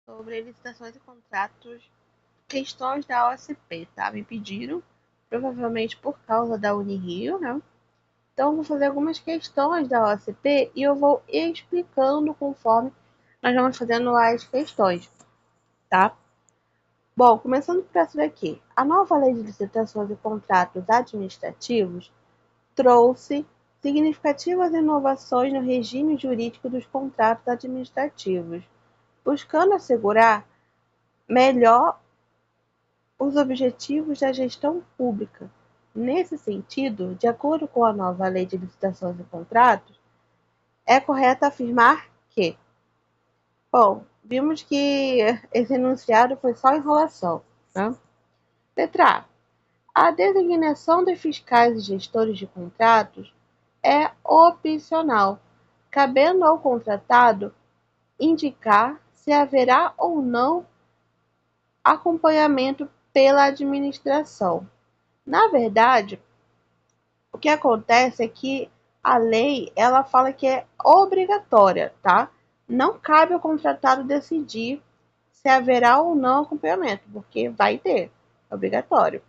sobre licitações e contratos, questões da OCP, tá? Me pediram, provavelmente por causa da Unirio, né? Então, eu vou fazer algumas questões da OCP e eu vou explicando conforme nós vamos fazendo as questões, tá? Bom, começando por essa daqui. A nova Lei de Licitações e Contratos Administrativos trouxe significativas inovações no regime jurídico dos contratos administrativos, buscando assegurar melhor os objetivos da gestão pública. Nesse sentido, de acordo com a nova Lei de Licitações e Contratos, é correto afirmar que, bom, vimos que esse enunciado foi só enrolação, né? Letra A. A designação de fiscais e gestores de contratos é opcional, cabendo ao contratado indicar se haverá ou não acompanhamento pela administração. Na verdade, o que acontece é que a lei, ela fala que é obrigatória, tá? Não cabe ao contratado decidir se haverá ou não acompanhamento, porque vai ter, é obrigatório.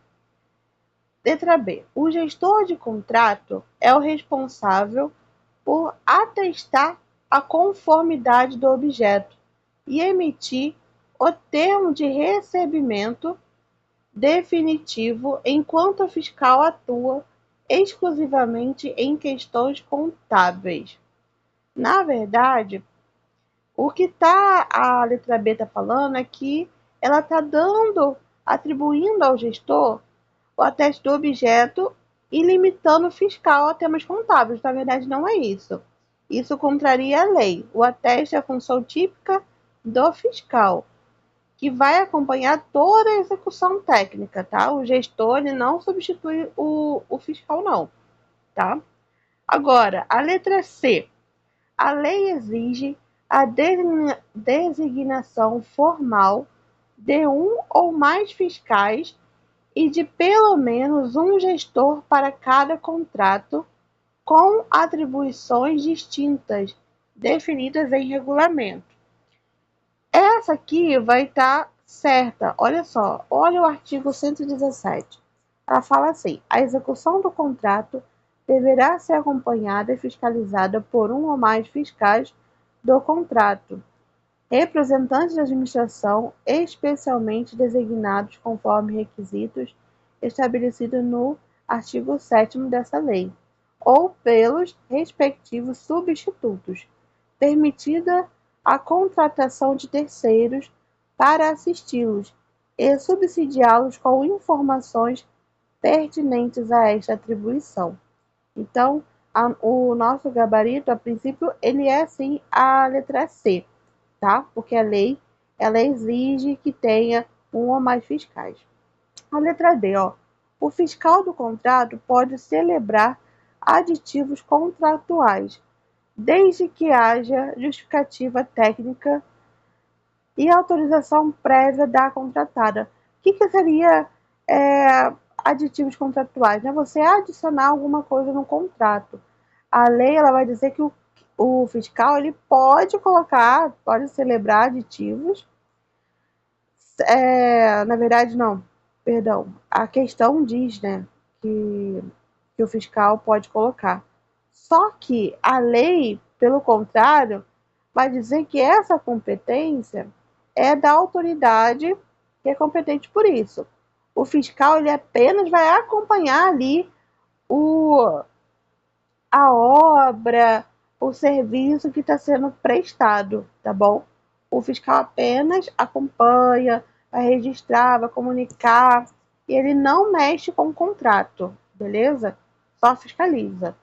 Letra B. O gestor de contrato é o responsável por atestar a conformidade do objeto e emitir o termo de recebimento definitivo, enquanto o fiscal atua exclusivamente em questões contábeis. Na verdade, o que a letra B está falando é que ela está atribuindo ao gestor o ateste do objeto e limitando o fiscal a temas contábeis. Na verdade, não é isso. Isso contraria a lei. O ateste é a função típica do fiscal, que vai acompanhar toda a execução técnica, tá? O gestor ele não substitui o fiscal, não, tá? Agora, a letra C. A lei exige a designação formal de um ou mais fiscais e de pelo menos um gestor para cada contrato, com atribuições distintas, definidas em regulamento. Essa aqui vai estar certa. Olha só, olha o artigo 117. Ela fala assim: a execução do contrato deverá ser acompanhada e fiscalizada por um ou mais fiscais do contrato, representantes da administração, especialmente designados conforme requisitos estabelecidos no artigo 7º dessa lei, ou pelos respectivos substitutos, permitida a contratação de terceiros para assisti-los e subsidiá-los com informações pertinentes a esta atribuição. Então, o nosso gabarito, a princípio, ele é sim a letra C, tá? Porque a lei, ela exige que tenha um ou mais fiscais. A letra D, ó. O fiscal do contrato pode celebrar aditivos contratuais, desde que haja justificativa técnica e autorização prévia da contratada. O que seria aditivos contratuais? É você adicionar alguma coisa no contrato. A lei ela vai dizer que o fiscal ele pode colocar, pode celebrar aditivos. Na verdade, não, perdão. A questão diz, né, que o fiscal pode colocar. Só que a lei, pelo contrário, vai dizer que essa competência é da autoridade que é competente por isso. O fiscal ele apenas vai acompanhar ali a obra, o serviço que está sendo prestado, tá bom? O fiscal apenas acompanha, vai registrar, vai comunicar, e ele não mexe com o contrato, beleza? Só fiscaliza.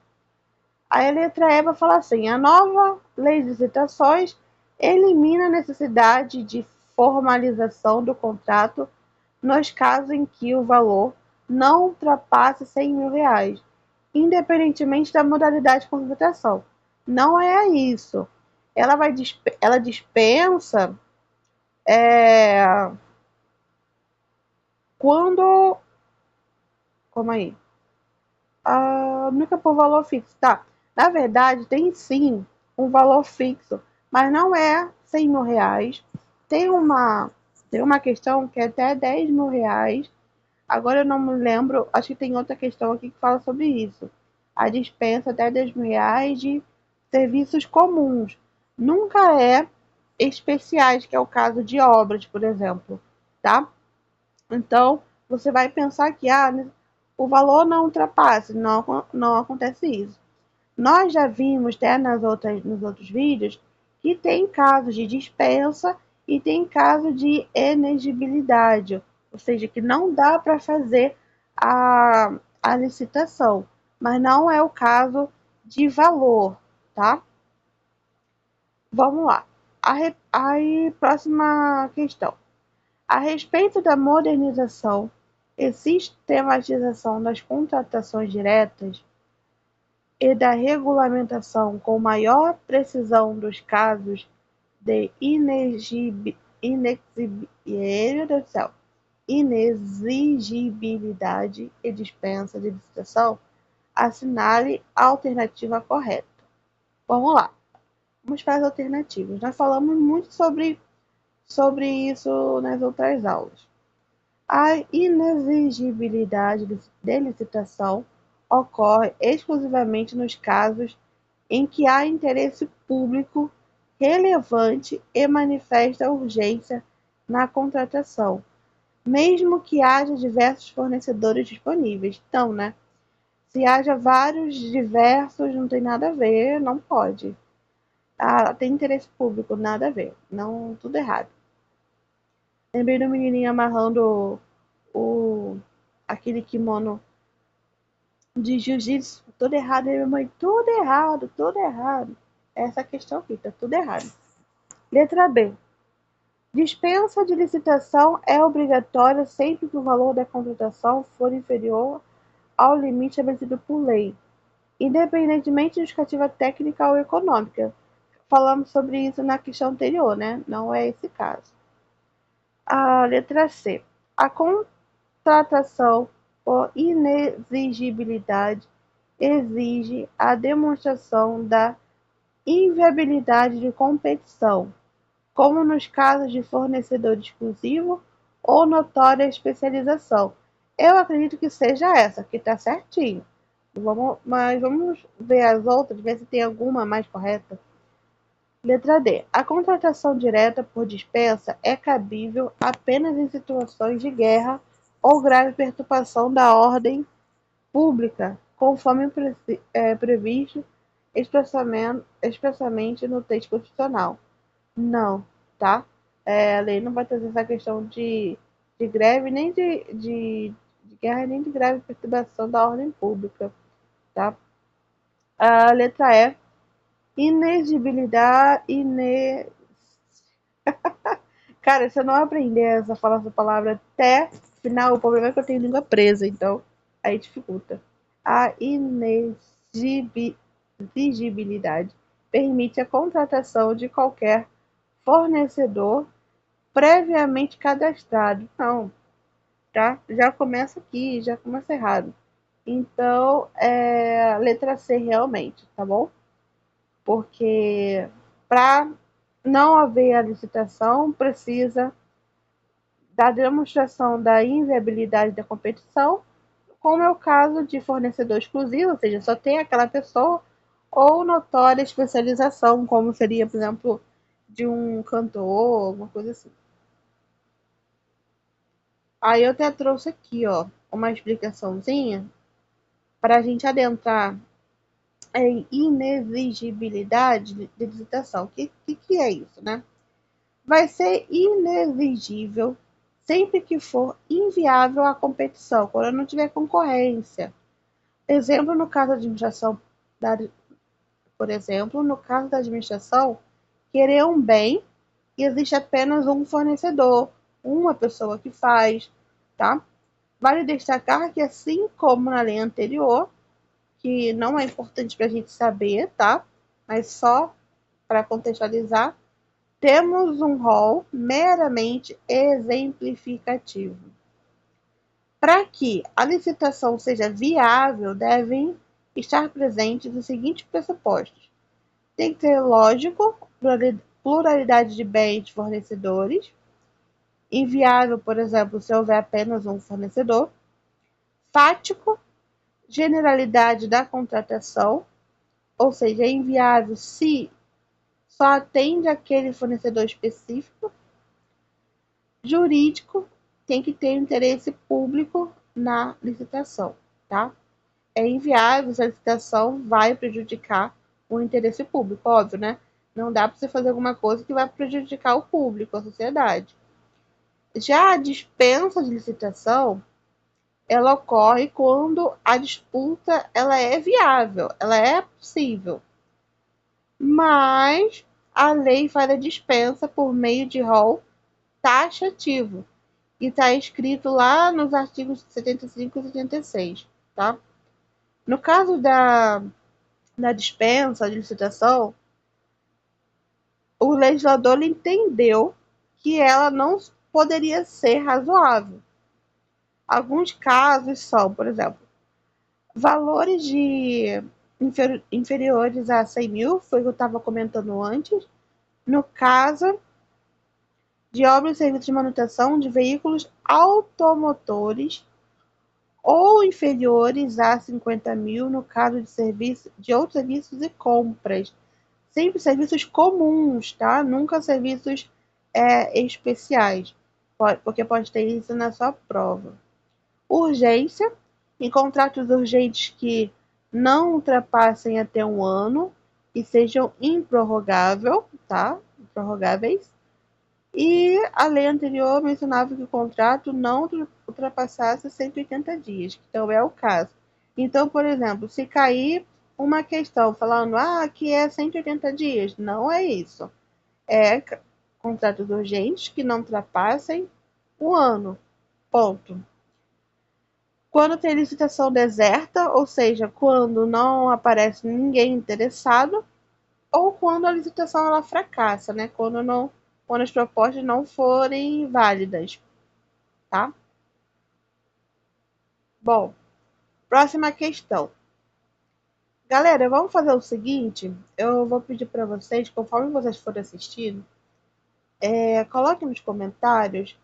Aí a letra E vai falar assim: a nova lei de licitações elimina a necessidade de formalização do contrato nos casos em que o valor não ultrapasse R$ 100.000, independentemente da modalidade de contratação. Não é isso. Ela dispensa quando. Como aí? Nunca por valor fixo. Tá. Na verdade, tem sim um valor fixo, mas não é R$ 100.000, Tem uma questão que é até R$ 10.000. Agora eu não me lembro, acho que tem outra questão aqui que fala sobre isso. A dispensa até R$ 10.000 de serviços comuns. Nunca é especiais, que é o caso de obras, por exemplo, tá? Então, você vai pensar que o valor não ultrapassa, não acontece isso. Nós já vimos até nos outros vídeos que tem casos de dispensa e tem caso de inexigibilidade, ou seja, que não dá para fazer a licitação, mas não é o caso de valor, tá? Vamos lá. Aí, próxima questão. A respeito da modernização e sistematização das contratações diretas e da regulamentação com maior precisão dos casos de inexigibilidade e dispensa de licitação, assinale a alternativa correta. Vamos lá, vamos para as alternativas. Nós falamos muito sobre isso nas outras aulas. A inexigibilidade de licitação ocorre exclusivamente nos casos em que há interesse público relevante e manifesta urgência na contratação, mesmo que haja diversos fornecedores disponíveis. Então, né? Se haja vários diversos, não tem nada a ver, não pode. Tem interesse público, nada a ver. Não, tudo errado. Lembrei do menininho amarrando aquele kimono de jiu-jitsu, tudo errado, minha mãe, tudo errado, tudo errado. Essa questão aqui, tá tudo errado. Letra B. Dispensa de licitação é obrigatória sempre que o valor da contratação for inferior ao limite estabelecido por lei, independentemente de justificativa técnica ou econômica. Falamos sobre isso na questão anterior, né? Não é esse caso. A letra C. A contratação por inexigibilidade exige a demonstração da inviabilidade de competição, como nos casos de fornecedor exclusivo ou notória especialização. Eu acredito que seja essa, que está certinho. Mas vamos ver as outras, ver se tem alguma mais correta. Letra D. A contratação direta por dispensa é cabível apenas em situações de guerra ou grave perturbação da ordem pública, conforme previsto expressamente no texto constitucional. Não, tá? A lei não vai trazer essa questão de greve, nem de guerra, nem de grave perturbação da ordem pública, tá? A letra E. Inexigibilidade. Cara, se eu não aprender a falar essa palavra até o final, o problema é que eu tenho língua presa, então aí dificulta. A inexigibilidade permite a contratação de qualquer fornecedor previamente cadastrado. Não, tá? Já começa aqui, já começa errado. Então, letra C realmente, tá bom? Porque para não haver a licitação, precisa da demonstração da inviabilidade da competição, como é o caso de fornecedor exclusivo, ou seja, só tem aquela pessoa, ou notória especialização, como seria, por exemplo, de um cantor, alguma coisa assim. Aí eu até trouxe aqui, ó, uma explicaçãozinha para a gente adentrar em inexigibilidade de licitação. O que é isso, né? Vai ser inexigível sempre que for inviável a competição, quando não tiver concorrência. Exemplo, no caso da administração, por exemplo, no caso da administração, querer um bem e existe apenas um fornecedor, uma pessoa que faz, tá? Vale destacar que, assim como na lei anterior, que não é importante para a gente saber, tá? Mas só para contextualizar, temos um rol meramente exemplificativo. Para que a licitação seja viável, devem estar presentes os seguintes pressupostos. Tem que ser lógico, pluralidade de bens fornecedores. Inviável, por exemplo, se houver apenas um fornecedor. Fático, generalidade da contratação, ou seja, é inviável se só atende aquele fornecedor específico. Jurídico, tem que ter interesse público na licitação, tá? É inviável se a licitação vai prejudicar o interesse público, óbvio, né? Não dá para você fazer alguma coisa que vai prejudicar o público, a sociedade. Já a dispensa de licitação, ela ocorre quando a disputa ela é viável, ela é possível, mas a lei faz a dispensa por meio de rol taxativo, e está escrito lá nos artigos 75 e 76, tá? No caso da dispensa de licitação, o legislador entendeu que ela não poderia ser razoável. Alguns casos são, por exemplo, valores inferiores a 100 mil, foi o que eu estava comentando antes, no caso de obras e serviços de manutenção de veículos automotores ou inferiores a 50 mil no caso de outros serviços e compras. Sempre serviços comuns, tá? Nunca serviços especiais, porque pode ter isso na sua prova. Urgência, em contratos urgentes que não ultrapassem até um ano e sejam improrrogáveis, tá? Improrrogáveis. E a lei anterior mencionava que o contrato não ultrapassasse 180 dias, então é o caso. Então, por exemplo, se cair uma questão falando que é 180 dias, não é isso. É contratos urgentes que não ultrapassem um ano. Ponto. Quando tem licitação deserta, ou seja, quando não aparece ninguém interessado, ou quando a licitação ela fracassa, né? Quando as propostas não forem válidas, tá? Bom, próxima questão. Galera, vamos fazer o seguinte, eu vou pedir para vocês, conforme vocês forem assistindo, coloquem nos comentários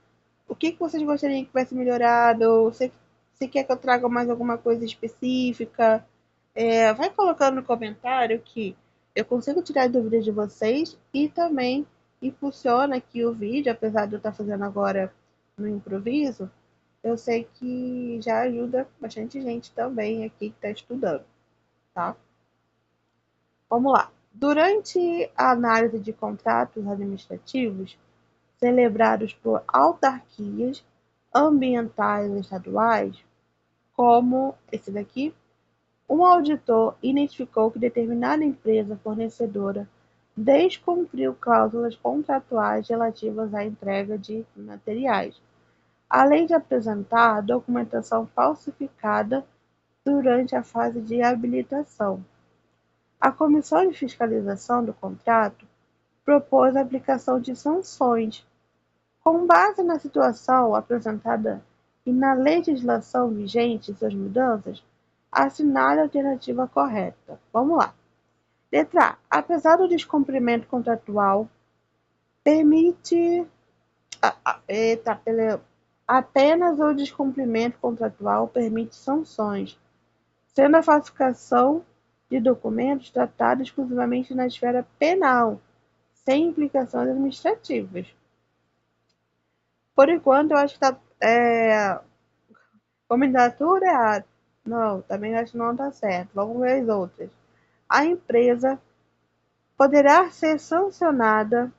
o que vocês gostariam que tivesse melhorado, se quer que eu traga mais alguma coisa específica, vai colocando no comentário que eu consigo tirar dúvidas de vocês e também impulsiona aqui o vídeo, apesar de eu estar fazendo agora no improviso, eu sei que já ajuda bastante gente também aqui que está estudando, tá? Vamos lá. Durante a análise de contratos administrativos celebrados por autarquias ambientais estaduais, como esse daqui, um auditor identificou que determinada empresa fornecedora descumpriu cláusulas contratuais relativas à entrega de materiais, além de apresentar documentação falsificada durante a fase de habilitação. A Comissão de Fiscalização do Contrato propôs a aplicação de sanções. Com base na situação apresentada e na legislação vigente e suas mudanças, assinale a alternativa correta. Vamos lá. Letra A. Apesar do descumprimento contratual, permite. Apenas o descumprimento contratual permite sanções, sendo a falsificação de documentos tratada exclusivamente na esfera penal, sem implicações administrativas. Por enquanto, eu acho que está combinatura errada. Não, também acho que não está certo. Vamos ver as outras. A empresa poderá ser sancionada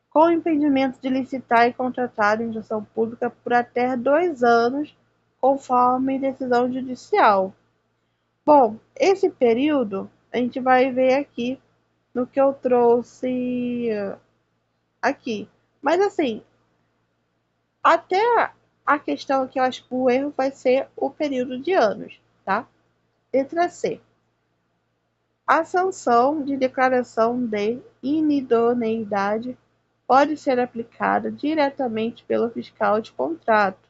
com impedimento de licitar e contratar em gestão pública por até 2 anos, conforme decisão judicial. Bom, esse período a gente vai ver aqui no que eu trouxe aqui. Mas assim, até a questão que eu acho que o erro vai ser o período de anos, tá? Letra C. A sanção de declaração de inidoneidade pode ser aplicada diretamente pelo fiscal de contrato,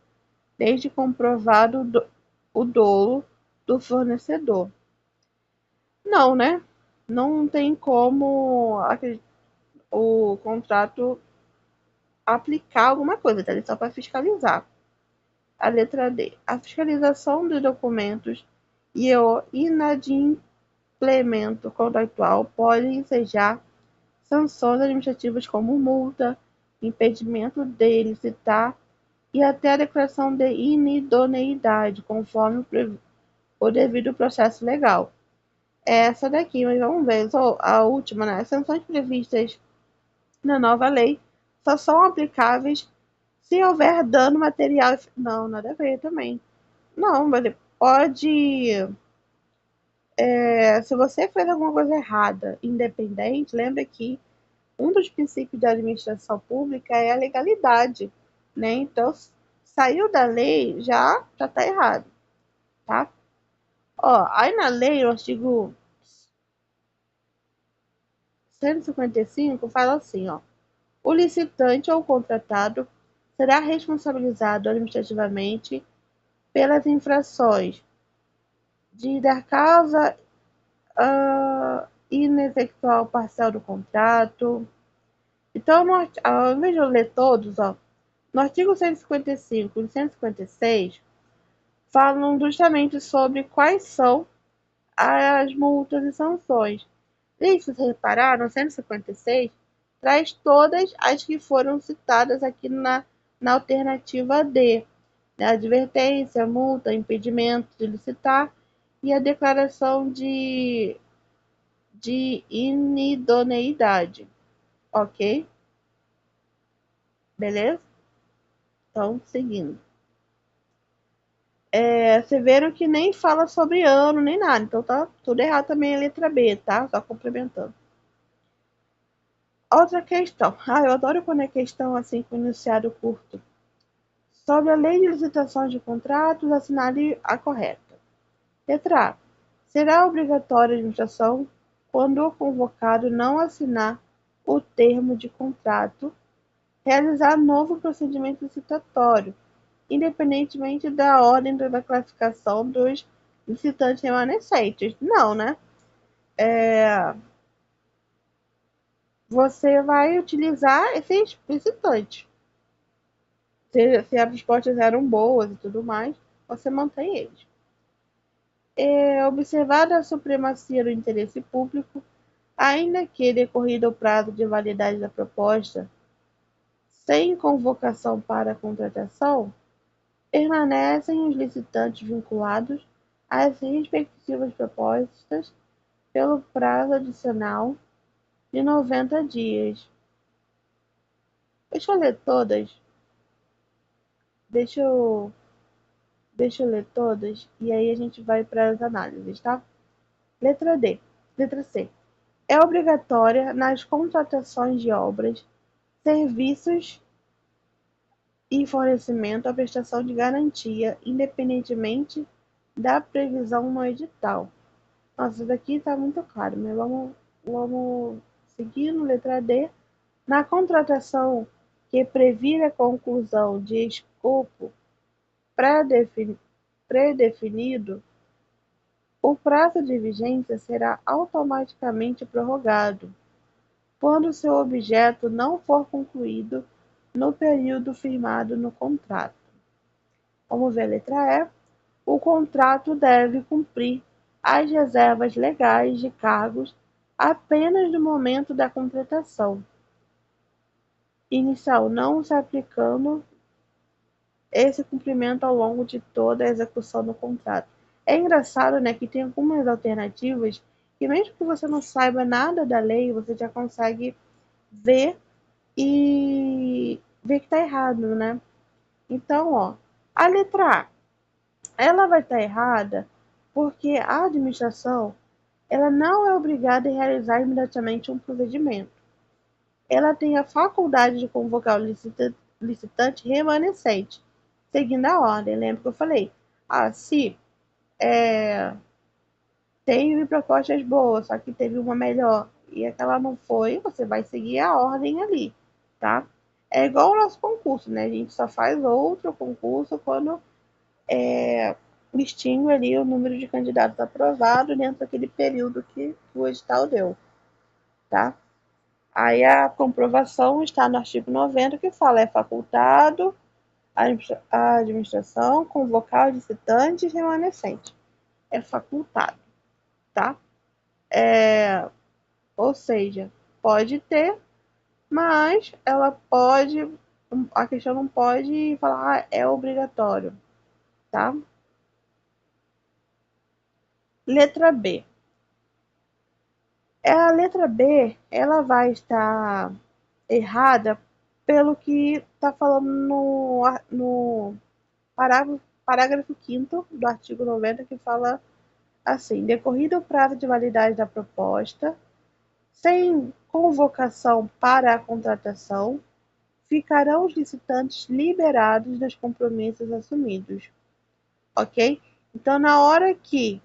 desde comprovado o dolo do fornecedor. Não, né? Não tem como o contrato aplicar alguma coisa, tá? Ele só para fiscalizar. A letra D. A fiscalização dos documentos e o inadimplemento contratual podem ensejar sanções administrativas como multa, impedimento de licitar e até a declaração de inidoneidade, conforme o devido processo legal. É essa daqui, mas vamos ver a última, né? As sanções previstas na nova lei só são aplicáveis se houver dano material. Não, nada a ver também. Não, mas pode. Se você fez alguma coisa errada, independente, lembra que um dos princípios da administração pública é a legalidade, né? Então, saiu da lei, já tá errado, tá? Ó, aí na lei, o artigo 155 fala assim, ó. O licitante ou contratado será responsabilizado administrativamente pelas infrações de dar causa inexecutória parcial do contrato. Então, ao invés de eu ler todos, ó, no artigo 155 e 156, falam justamente sobre quais são as multas e sanções. E se vocês repararam, no 156 traz todas as que foram citadas aqui na alternativa D. A advertência, multa, impedimento de licitar e a declaração de inidoneidade. Ok? Beleza? Então, seguindo. Vocês viram que nem fala sobre ano nem nada, então tá tudo errado também a letra B, tá? Só complementando. Outra questão. Eu adoro quando é questão assim com enunciado curto. Sobre a lei de licitações de contratos, assinale a correta. Letra A. Será obrigatória a administração quando o convocado não assinar o termo de contrato, realizar novo procedimento licitatório, independentemente da ordem da classificação dos licitantes remanescentes. Não, né? Você vai utilizar esses licitantes. Se as respostas eram boas e tudo mais, você mantém eles. Observada a supremacia do interesse público, ainda que decorrido o prazo de validade da proposta, sem convocação para a contratação, permanecem os licitantes vinculados às respectivas propostas pelo prazo adicional de 90 dias. Deixa eu ler todas. Deixa eu, deixa eu ler todas e aí a gente vai para as análises, tá? Letra D. Letra C. É obrigatória nas contratações de obras, serviços e fornecimento a prestação de garantia, independentemente da previsão no edital. Nossa, isso daqui está muito claro, mas vamos seguir no letra D. Na contratação que previra a conclusão de escopo predefinido, o prazo de vigência será automaticamente prorrogado quando seu objeto não for concluído no período firmado no contrato. Vamos ver a letra E. O contrato deve cumprir as reservas legais de cargos apenas no momento da contratação inicial, não se aplicando esse cumprimento ao longo de toda a execução do contrato. É engraçado, né, que tem algumas alternativas que mesmo que você não saiba nada da lei, você já consegue ver e ver que está errado, né? Então, ó, a letra A, ela vai estar errada porque a administração, ela não é obrigada a realizar imediatamente um procedimento. Ela tem a faculdade de convocar o licitante remanescente, seguindo a ordem. Lembra que eu falei? Se teve propostas boas, só que teve uma melhor e aquela não foi, você vai seguir a ordem ali, tá? É igual o nosso concurso, né? A gente só faz outro concurso quando extingue ali o número de candidatos aprovados dentro daquele período que o edital deu, tá? Aí a comprovação está no artigo 90, que fala: é facultado a administração convocar os licitantes remanescentes. É facultado, tá? Ou seja, pode ter, mas ela pode, a questão não pode falar, é obrigatório, tá? Letra B. A letra B, ela vai estar errada pelo que está falando no parágrafo 5º do artigo 90, que fala assim: decorrido o prazo de validade da proposta, sem convocação para a contratação, ficarão os licitantes liberados dos compromissos assumidos, ok? Então, na hora que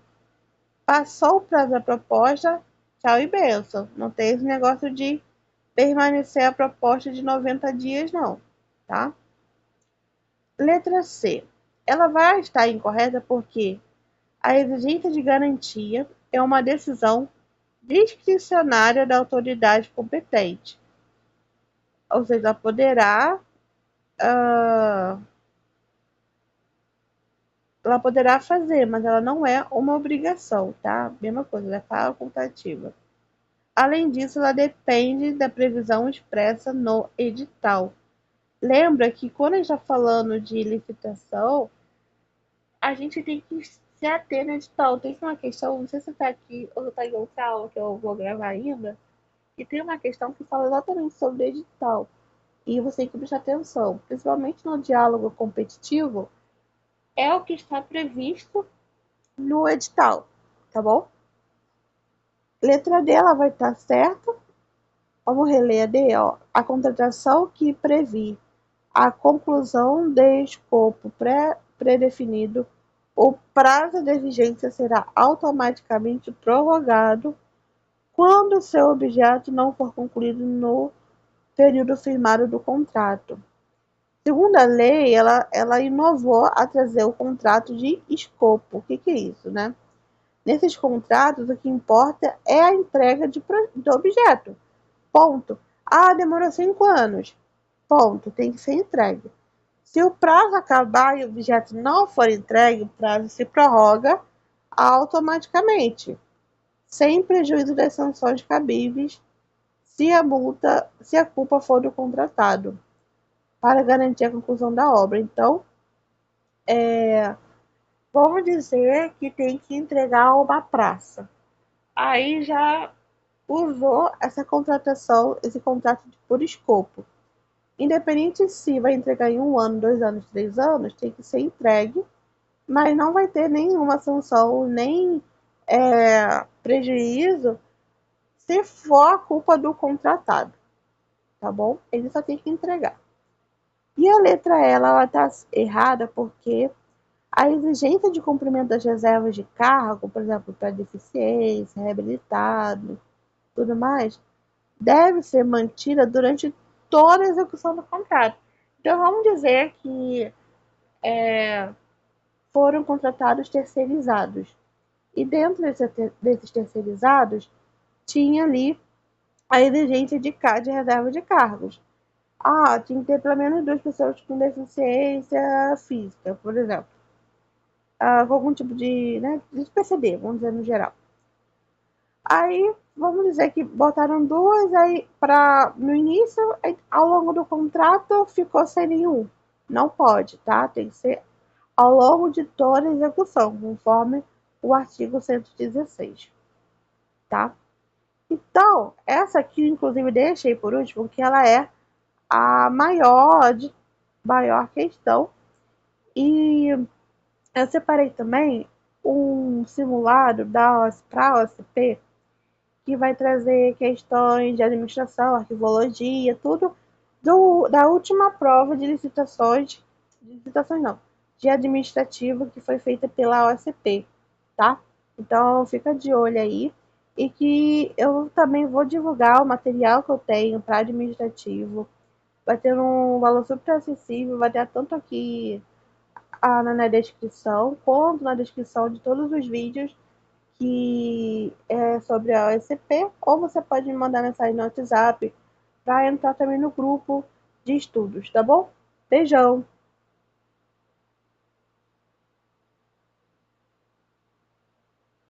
passou o prazo da proposta, tchau e benção. Não tem esse negócio de permanecer a proposta de 90 dias, não, tá? Letra C. Ela vai estar incorreta porque a exigência de garantia é uma decisão discricionária da autoridade competente. Ou seja, ela poderá fazer, mas ela não é uma obrigação, tá? Mesma coisa, ela é facultativa. Além disso, ela depende da previsão expressa no edital. Lembra que quando a gente está falando de licitação, a gente tem que se ater no edital. Tem uma questão, não sei se está aqui ou está em outra aula que eu vou gravar ainda, e tem uma questão que fala exatamente sobre edital. E você tem que prestar atenção, principalmente no diálogo competitivo, é o que está previsto no edital, tá bom? Letra D, ela vai estar certa. Vamos reler a D, ó. A contratação que prevê a conclusão de escopo pré-definido, o prazo de vigência será automaticamente prorrogado quando seu objeto não for concluído no período firmado do contrato. Segundo a lei, ela inovou a trazer o contrato de escopo. O que é isso, né? Nesses contratos, o que importa é a entrega do objeto. Ponto. Ah, demorou 5 anos. Ponto. Tem que ser entregue. Se o prazo acabar e o objeto não for entregue, o prazo se prorroga automaticamente, sem prejuízo das sanções cabíveis se a culpa for do contratado, para garantir a conclusão da obra. Então, vamos dizer que tem que entregar uma praça. Aí já usou essa contratação, esse contrato por escopo. Independente se vai entregar em 1 ano, 2 anos, 3 anos, tem que ser entregue, mas não vai ter nenhuma sanção, nem prejuízo, se for a culpa do contratado, tá bom? Ele só tem que entregar. E a letra E, ela está errada porque a exigência de cumprimento das reservas de cargo, por exemplo, para deficiência, reabilitado, tudo mais, deve ser mantida durante toda a execução do contrato. Então, vamos dizer que foram contratados terceirizados. E dentro desses terceirizados, tinha ali a exigência de reserva de cargos. Ah, tinha que ter pelo menos 2 pessoas com deficiência física, por exemplo. Com algum tipo de, né, de PCD, vamos dizer no geral. Aí, vamos dizer que botaram 2, aí no início, ao longo do contrato, ficou sem nenhum. Não pode, tá? Tem que ser ao longo de toda a execução, conforme o artigo 116, tá? Então, essa aqui, inclusive, deixei por último, que ela é a maior questão. E eu separei também um simulado para a OSP, que vai trazer questões de administração, arquivologia, tudo da última prova de licitações não, de administrativo que foi feita pela OSP, tá? Então, fica de olho aí. E que eu também vou divulgar o material que eu tenho para administrativo. Vai ter um valor super acessível, vai ter tanto aqui na descrição, quanto na descrição de todos os vídeos que é sobre a OSP, ou você pode me mandar mensagem no WhatsApp para entrar também no grupo de estudos, tá bom? Beijão!